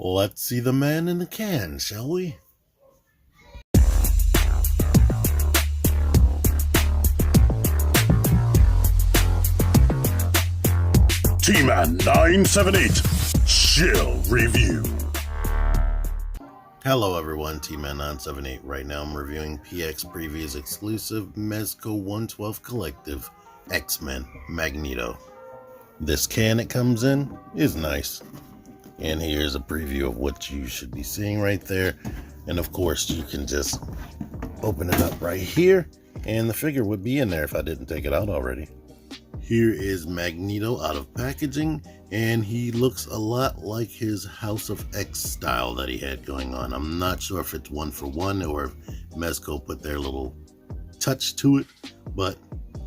Let's see the man in the can, shall we? T-Man 978 Chill Review. Hello everyone, T-Man 978. Right now I'm reviewing PX Previews exclusive Mezco 112 Collective X-Men Magneto. This can it comes in is nice. And here's a preview of what you should be seeing right there. And of course you can just open it up right here and the figure would be in there if I didn't take it out already. Here is Magneto out of packaging, and he looks a lot like his House of X style that he had going on. I'm not sure if it's one for one or if Mezco put their little touch to it, but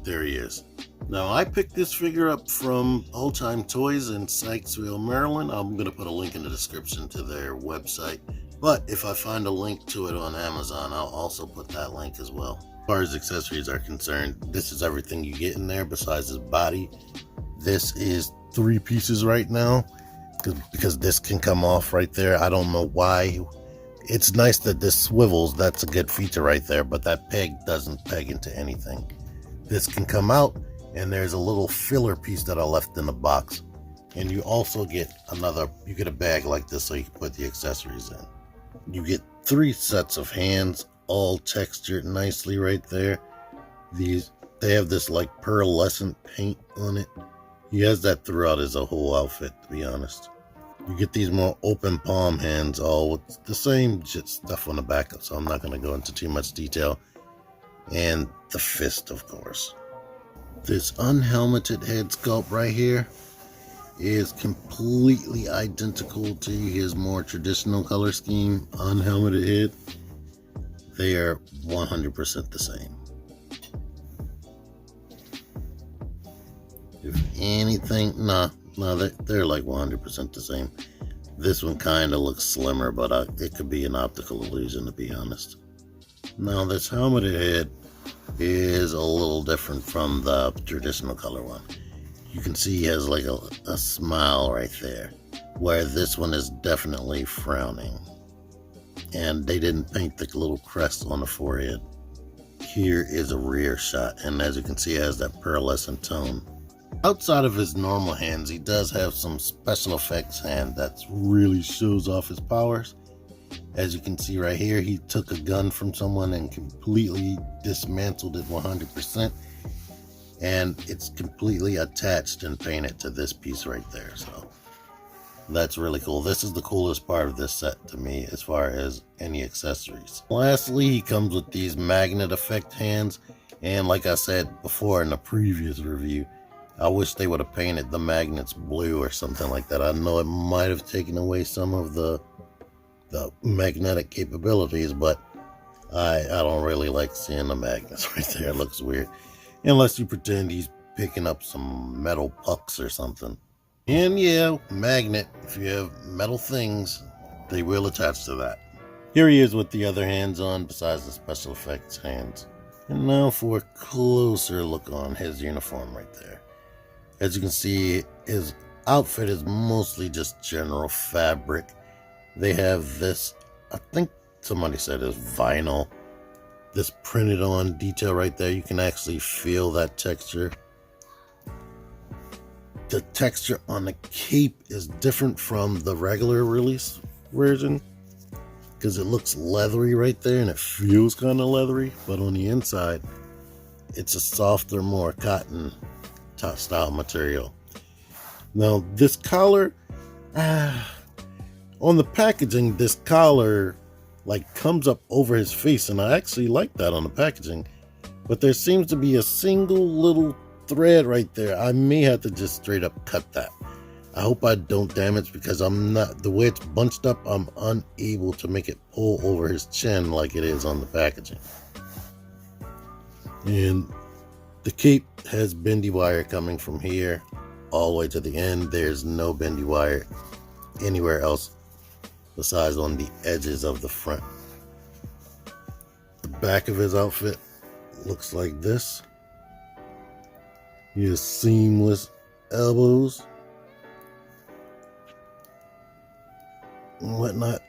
there he is. Now, I picked this figure up from Old Time Toys in Sykesville, Maryland. I'm going to put a link in the description to their website, but if I find a link to it on Amazon, I'll also put that link as well. As far as accessories are concerned, this is everything you get in there besides his body. This is 3 pieces right now because this can come off right there. I don't know why. It's nice that this swivels. That's a good feature right there, but that peg doesn't peg into anything. This can come out, and there's a little filler piece that I left in the box. And you also get you get a bag like this so you can put the accessories in. You get 3 sets of hands, all textured nicely right there. They have this like pearlescent paint on it. He has that throughout his whole outfit, to be honest. You get these more open palm hands, all with the same stuff on the back, so I'm not going to go into too much detail. And the fist, of course. This unhelmeted head sculpt right here is completely identical to his more traditional color scheme unhelmeted head. They are 100% the same. If anything, they're like 100% the same. This one kind of looks slimmer, but it could be an optical illusion, to be honest. Now, this helmeted head is a little different from the traditional color one. You can see he has like a smile right there, where this one is definitely frowning. And they didn't paint the little crest on the forehead. Here is a rear shot, and as you can see, it has that pearlescent tone. Outside of his normal hands, he does have some special effects hand that really shows off his powers. As you can see right here, he took a gun from someone and completely dismantled it 100%. And it's completely attached and painted to this piece right there, so that's really cool. This is the coolest part of this set to me as far as any accessories. Lastly, he comes with these magnet effect hands, and like I said before in the previous review, I wish they would have painted the magnets blue or something like that. I know it might have taken away some of the magnetic capabilities, but I don't really like seeing the magnets right there. It looks weird. Unless you pretend he's picking up some metal pucks or something. And yeah, magnet, if you have metal things, they will attach to that. Here he is with the other hands on besides the special effects hands. And now for a closer look on his uniform right there. As you can see, his outfit is mostly just general fabric. They have this, I think somebody said is vinyl. This printed on detail right there, you can actually feel that texture. The texture on the cape is different from the regular release version because it looks leathery right there and it feels kind of leathery, but on the inside it's a softer, more cotton style material. Now this collar, on the packaging, this collar like comes up over his face, and I actually like that on the packaging, but there seems to be a single little thread right there. I may have to just straight up cut that. I hope I don't damage, because the way it's bunched up, I'm unable to make it pull over his chin like it is on the packaging. And the cape has bendy wire coming from here all the way to the end. There's no bendy wire anywhere else besides on the edges of the front. The back of his outfit looks like this. He has seamless elbows. and whatnot.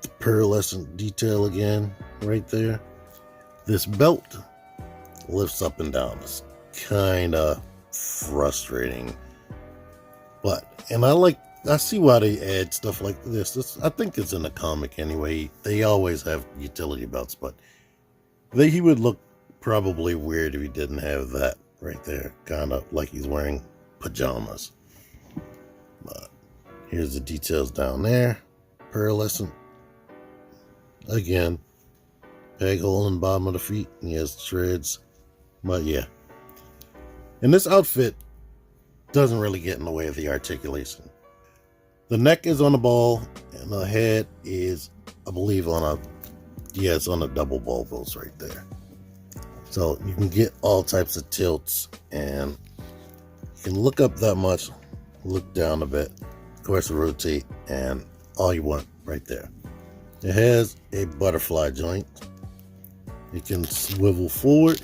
The pearlescent detail again right there. This belt lifts up and down. It's kind of frustrating, and I see why they add stuff like this. I think it's in the comic anyway. They always have utility belts, but he would look probably weird if he didn't have that right there, kind of like he's wearing pajamas. But here's the details down there. Pearlescent again. Peg hole in the bottom of the feet. He has shreds. But yeah. And this outfit doesn't really get in the way of the articulation. The neck is on the ball, and the head is, I believe, it's on a double ball post right there. So you can get all types of tilts, and you can look up that much, look down a bit, of course rotate, and all you want right there. It has a butterfly joint. It can swivel forward,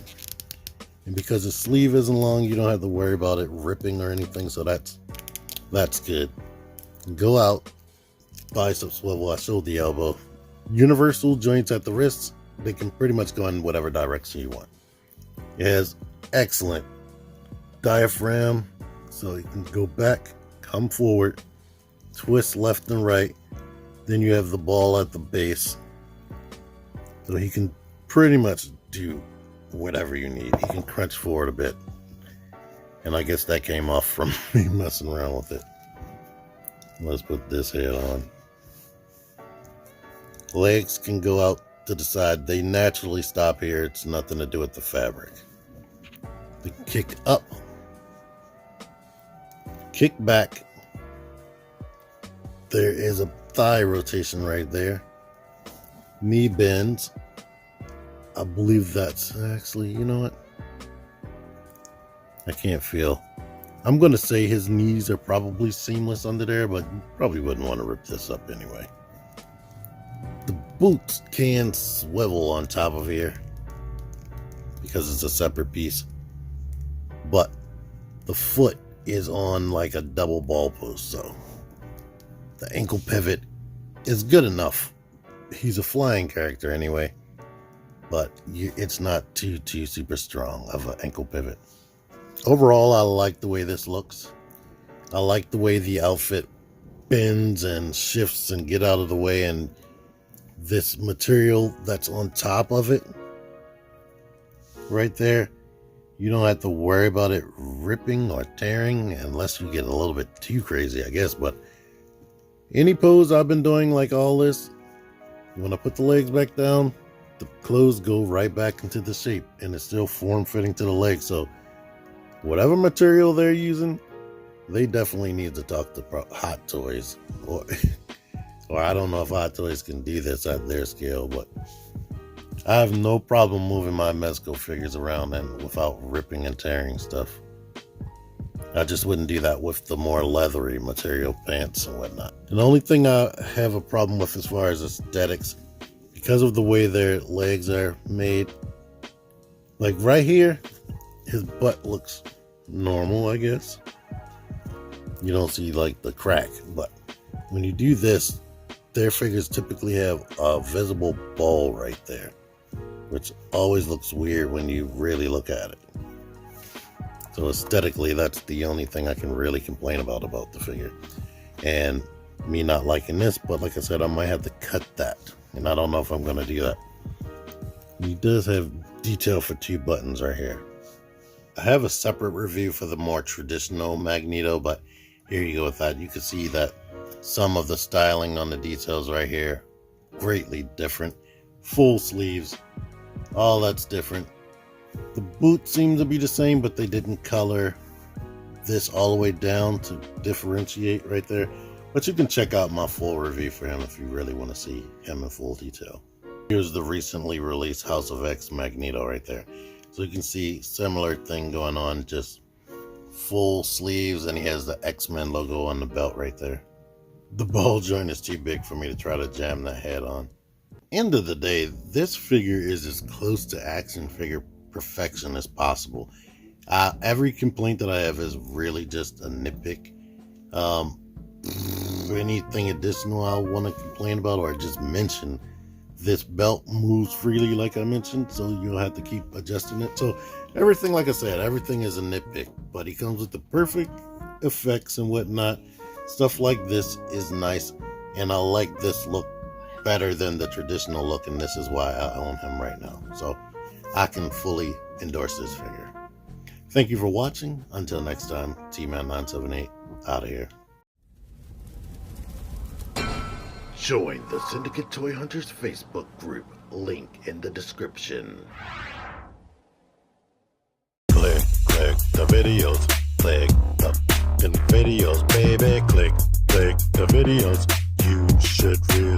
and because the sleeve isn't long, you don't have to worry about it ripping or anything, so that's good. Go out, bicep swivel, I showed the elbow. Universal joints at the wrists, they can pretty much go in whatever direction you want. It has excellent diaphragm, so you can go back, come forward, twist left and right. Then you have the ball at the base, so he can pretty much do whatever you need. He can crunch forward a bit, and I guess that came off from me messing around with it. Let's put this head on. Legs can go out to the side. They naturally stop here. It's nothing to do with the fabric. The kick up, kick back. There is a thigh rotation right there. Knee bends. I believe that's actually, you know what? I can't feel. I'm going to say his knees are probably seamless under there, but you probably wouldn't want to rip this up anyway. The boots can swivel on top of here because it's a separate piece, but the foot is on like a double ball post, so the ankle pivot is good enough. He's a flying character anyway, but it's not too super strong of an ankle pivot. Overall, I like the way this looks. I like the way the outfit bends and shifts and get out of the way, and this material that's on top of it right there, you don't have to worry about it ripping or tearing unless you get a little bit too crazy, I guess. But any pose I've been doing like all this, when I put the legs back down, the clothes go right back into the shape, and it's still form-fitting to the legs. So whatever material they're using, they definitely need to talk to Hot Toys, or I don't know if Hot Toys can do this at their scale, but I have no problem moving my Mezco figures around and without ripping and tearing stuff. I just wouldn't do that with the more leathery material pants and whatnot. And the only thing I have a problem with as far as aesthetics, because of the way their legs are made, like right here, his butt looks normal, I guess. You don't see like the crack, but when you do this, their figures typically have a visible ball right there, which always looks weird when you really look at it. So aesthetically, that's the only thing I can really complain about the figure. And me not liking this, but like I said, I might have to cut that, and I don't know if I'm going to do that. He does have detail for 2 buttons right here. I have a separate review for the more traditional Magneto, but here you go with that. You can see that some of the styling on the details right here, greatly different. Full sleeves, all that's different. The boot seems to be the same, but they didn't color this all the way down to differentiate right there. But you can check out my full review for him if you really want to see him in full detail. Here's the recently released House of X Magneto right there. So you can see similar thing going on, just full sleeves, and he has the X-Men logo on the belt right there. The ball joint is too big for me to try to jam that head on. End of the day, this figure is as close to action figure perfection as possible. Every complaint that I have is really just a nitpick. anything additional I want to complain about or just mention, this belt moves freely like I mentioned, so you'll have to keep adjusting it. So everything, like I said, everything is a nitpick, but he comes with the perfect effects and whatnot. Stuff like this is nice, and I like this look better than the traditional look, and this is why I own him right now. So I can fully endorse this figure. Thank you for watching. Until next time, T-Man978 out of here. Join the Syndicate Toy Hunters Facebook group. Link in the description. Click the videos. Click the videos, baby. Click the videos. You should really